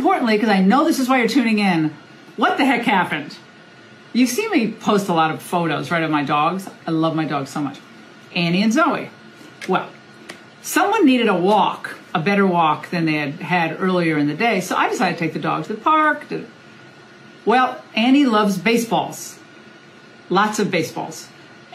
importantly, because I know this is why you're tuning in, what the heck happened? You see me post a lot of photos, right, of my dogs. I love my dogs so much. Annie and Zoe. Well, someone needed a walk, a better walk than they had earlier in the day, so I decided to take the dogs to the park. Well, Annie loves baseballs, lots of baseballs,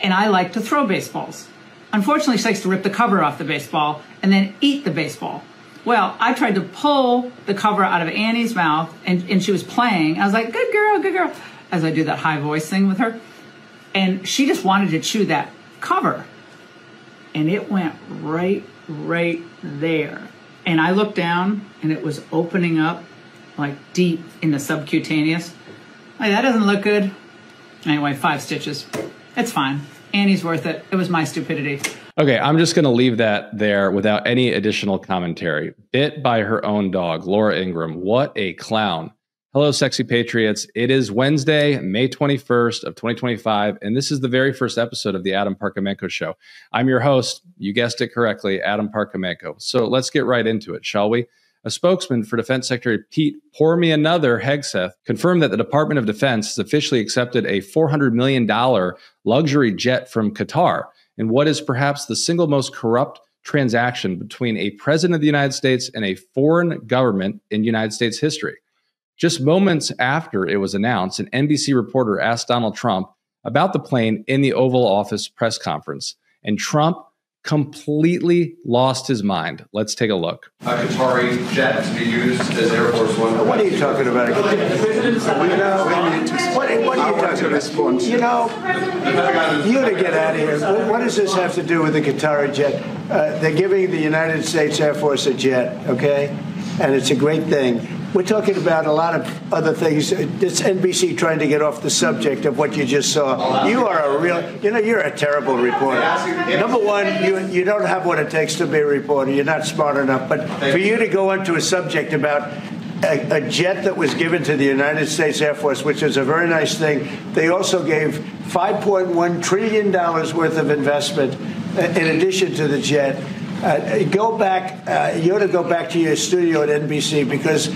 and I like to throw baseballs. Unfortunately, she likes to rip the cover off the baseball and then eat the baseball. Well, I tried to pull the cover out of Annie's mouth, and she was playing. I was like, good girl, as I do that high voice thing with her. And she just wanted to chew that cover. And it went right there. And I looked down, and it was opening up, like deep in the subcutaneous. Like, that doesn't look good. Anyway, 5 stitches. It's fine. Annie's worth it. It was my stupidity. Okay, I'm just going to leave that there without any additional commentary. Bit by her own dog, Laura Ingraham. What a clown. Hello, sexy patriots. It is Wednesday, May 21st of 2025, and this is the very first episode of the Adam Parkhomenko Show. I'm your host, you guessed it correctly, Adam Parkhomenko. So let's get right into it, shall we? A spokesman for Defense Secretary Pete Pour Me Another Hegseth confirmed that the Department of Defense has officially accepted a $400 million luxury jet from Qatar in what is perhaps the single most corrupt transaction between a president of the United States and a foreign government in United States history. Just moments after it was announced, an NBC reporter asked Donald Trump about the plane in the Oval Office press conference, and Trump completely lost his mind. Let's take a look. A Qatari jet to be used as Air Force One. What are you talking about? What are you talking about? You know, you to get out of here. What does this have to do with the Qatari jet? They're giving the United States Air Force a jet, okay? And it's a great thing. We're talking about a lot of other things. It's NBC trying to get off the subject of what you just saw. You are a real, you're a terrible reporter. Number one, you don't have what it takes to be a reporter. You're not smart enough. But for you to go into a subject about a jet that was given to the United States Air Force, which is a very nice thing. They also gave $5.1 trillion worth of investment in addition to the jet. Go back. You ought to go back to your studio at NBC because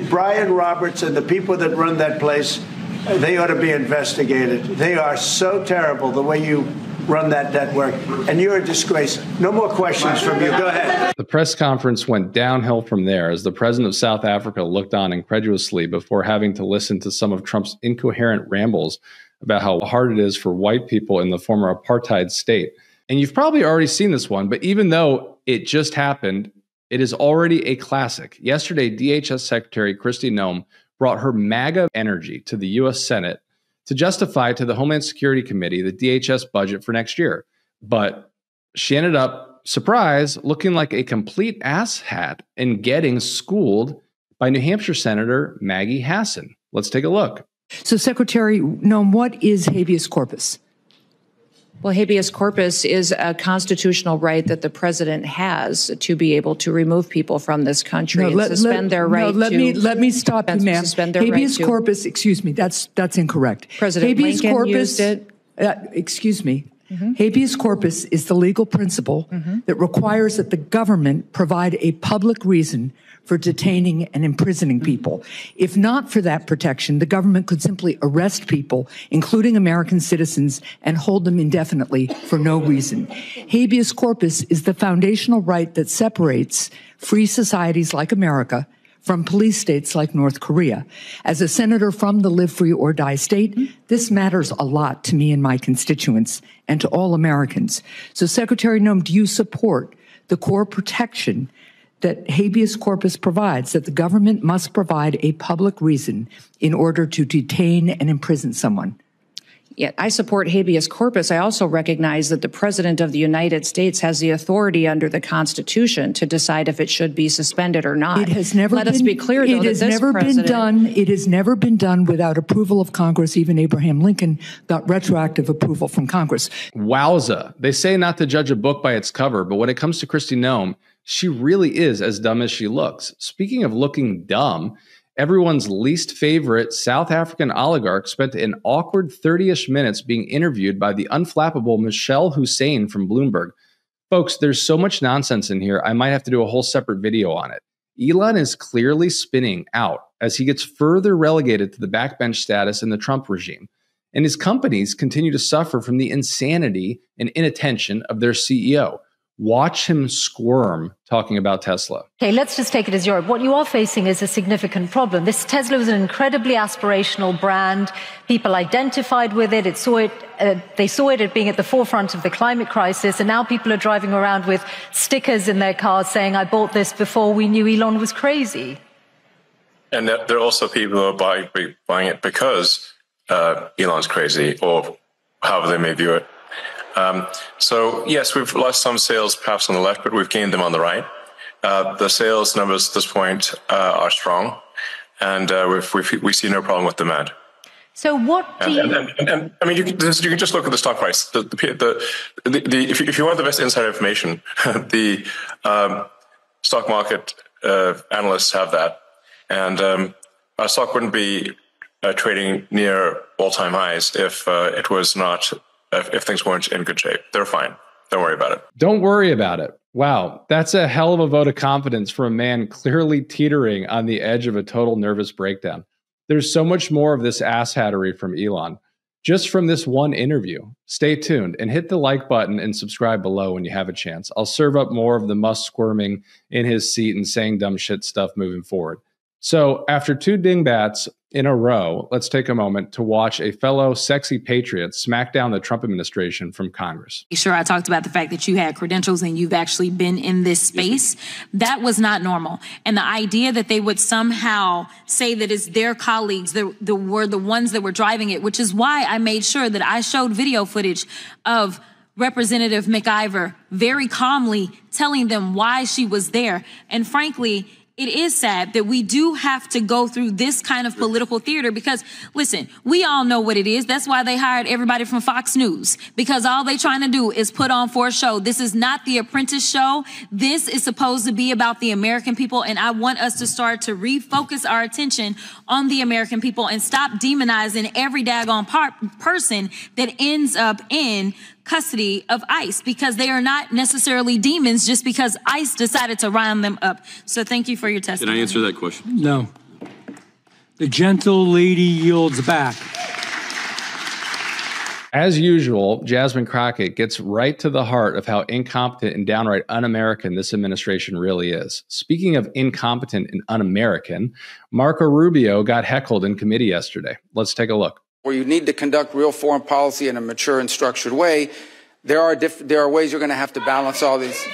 Brian Roberts and the people that run that place, they ought to be investigated. They are so terrible the way you run that network, and you're a disgrace. No more questions from you. Go ahead. The press conference went downhill from there as the president of South Africa looked on incredulously before having to listen to some of Trump's incoherent rambles about how hard it is for white people in the former apartheid state. And you've probably already seen this one, but even though it just happened, it is already a classic. Yesterday, DHS Secretary Kristi Noem brought her MAGA energy to the U.S. Senate to justify to the Homeland Security Committee the DHS budget for next year. But she ended up, surprise, looking like a complete asshat and getting schooled by New Hampshire Senator Maggie Hassan. Let's take a look. So, Secretary Noem, what is habeas corpus? Well, habeas corpus is a constitutional right that the president has to be able to remove people from this country and suspend their right to. Let me stop you, ma'am. Habeas corpus, excuse me, that's incorrect. President Lincoln used it. Excuse me. Habeas corpus is the legal principle that requires that the government provide a public reason for detaining and imprisoning people. If not for that protection, the government could simply arrest people, including American citizens, and hold them indefinitely for no reason. Habeas corpus is the foundational right that separates free societies like America from police states like North Korea. As a senator from the live free or die state, this matters a lot to me and my constituents and to all Americans. So, Secretary Noem, do you support the core protection that habeas corpus provides, that the government must provide a public reason in order to detain and imprison someone? Yeah, I support habeas corpus. I also recognize that the President of the United States has the authority under the Constitution to decide if it should be suspended or not. It has never Let us be clear, though, it has never been done. It has never been done without approval of Congress. Even Abraham Lincoln got retroactive approval from Congress. Wowza. They say not to judge a book by its cover, but when it comes to Kristi Noem, she really is as dumb as she looks. Speaking of looking dumb, everyone's least favorite South African oligarch spent an awkward 30-ish minutes being interviewed by the unflappable Michelle Hussein from Bloomberg. Folks, there's so much nonsense in here, I might have to do a whole separate video on it. Elon is clearly spinning out as he gets further relegated to the backbench status in the Trump regime. And his companies continue to suffer from the insanity and inattention of their CEO. Watch him squirm talking about Tesla. Okay, let's just take it as Europe. What you are facing is a significant problem. This Tesla was an incredibly aspirational brand. People identified with it. They saw it as being at the forefront of the climate crisis. And now people are driving around with stickers in their cars saying, I bought this before we knew Elon was crazy. And there are also people who are buying it because Elon's crazy, or however they may view it. So yes, we've lost some sales perhaps on the left, but we've gained them on the right. The sales numbers at this point are strong, and we see no problem with demand. So what do you... And I mean, you can just look at the stock price. If you want the best inside information, the stock market analysts have that, and our stock wouldn't be trading near all-time highs if it was not. If things weren't in good shape. They're fine. Don't worry about it. Don't worry about it. Wow, that's a hell of a vote of confidence for a man clearly teetering on the edge of a total nervous breakdown. There's so much more of this asshattery from Elon, just from this one interview. Stay tuned and hit the like button and subscribe below when you have a chance. I'll serve up more of the Musk squirming in his seat and saying dumb shit stuff moving forward. So after 2 dingbats in a row, let's take a moment to watch a fellow sexy patriot smack down the Trump administration from Congress. Sure, I talked about the fact that you had credentials and you've actually been in this space. That was not normal. And the idea that they would somehow say that it's their colleagues that were the ones that were driving it, which is why I made sure that I showed video footage of Representative McIver very calmly telling them why she was there. And frankly, it is sad that we do have to go through this kind of political theater because, listen, we all know what it is. That's why they hired everybody from Fox News, because all they're trying to do is put on for a show. This is not the Apprentice show. This is supposed to be about the American people, and I want us to start to refocus our attention on the American people and stop demonizing every daggone person that ends up in custody of ICE, because they are not necessarily demons just because ICE decided to round them up. So thank you for your testimony. Can I answer that question? No. The gentle lady yields back. As usual, Jasmine Crockett gets right to the heart of how incompetent and downright un-American this administration really is. Speaking of incompetent and un-American, Marco Rubio got heckled in committee yesterday. Let's take a look. Where you need to conduct real foreign policy in a mature and structured way, there are ways you're going to have to balance all these.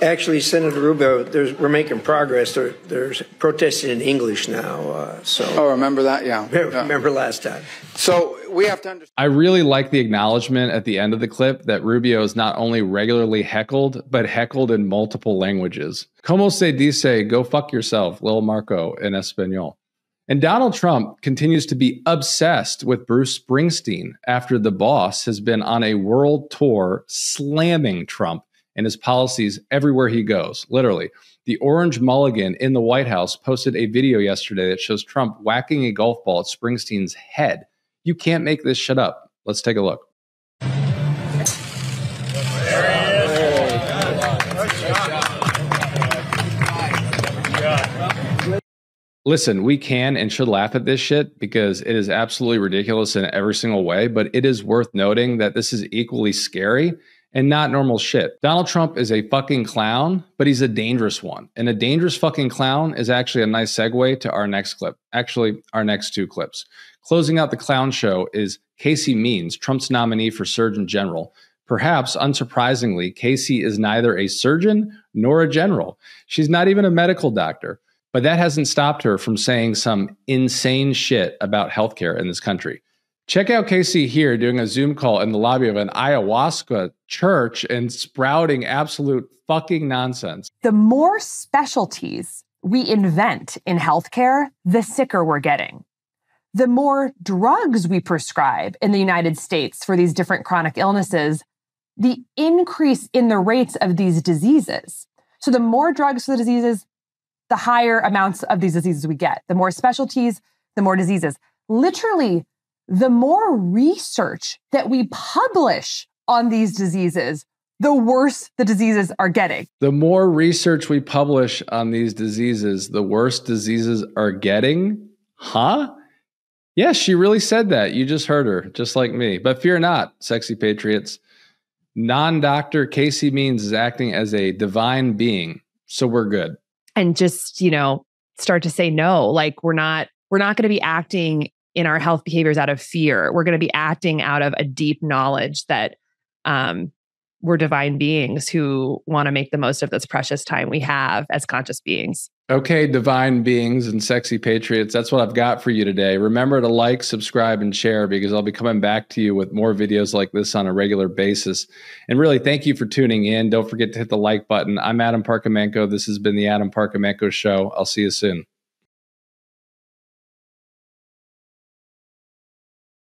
Actually, Senator Rubio, we're making progress. There's protesting in English now. Oh, remember that? Yeah. Remember last time. So we have to understand. I really like the acknowledgement at the end of the clip that Rubio is not only regularly heckled, but heckled in multiple languages. Como se dice, go fuck yourself, Lil Marco in Espanol. And Donald Trump continues to be obsessed with Bruce Springsteen after the boss has been on a world tour slamming Trump and his policies everywhere he goes. Literally, the orange mulligan in the White House posted a video yesterday that shows Trump whacking a golf ball at Springsteen's head. You can't make this shit up. Let's take a look. Listen, we can and should laugh at this shit because it is absolutely ridiculous in every single way, but it is worth noting that this is equally scary and not normal shit. Donald Trump is a fucking clown, but he's a dangerous one. And a dangerous fucking clown is actually a nice segue to our next clip. Actually, our next 2 clips. Closing out the clown show is Casey Means, Trump's nominee for Surgeon General. Perhaps, unsurprisingly, Casey is neither a surgeon nor a general. She's not even a medical doctor. But that hasn't stopped her from saying some insane shit about healthcare in this country. Check out Casey here doing a Zoom call in the lobby of an ayahuasca church and sprouting absolute fucking nonsense. The more specialties we invent in healthcare, the sicker we're getting. The more drugs we prescribe in the United States for these different chronic illnesses, the increase in the rates of these diseases. So the more drugs for the diseases, the higher amounts of these diseases we get. The more specialties, the more diseases. Literally, the more research that we publish on these diseases, the worse the diseases are getting. The more research we publish on these diseases, the worse diseases are getting? Huh? Yes, she really said that. You just heard her, just like me. But fear not, sexy patriots. Non-doctor Casey Means is acting as a divine being, so we're good. And just, you know, start to say no. Like we're not going to be acting in our health behaviors out of fear. We're going to be acting out of a deep knowledge that we're divine beings who want to make the most of this precious time we have as conscious beings. Okay, divine beings and sexy patriots, that's what I've got for you today. Remember to like, subscribe, and share because I'll be coming back to you with more videos like this on a regular basis. And really, thank you for tuning in. Don't forget to hit the like button. I'm Adam Parkhomenko. This has been the Adam Parkhomenko Show. I'll see you soon.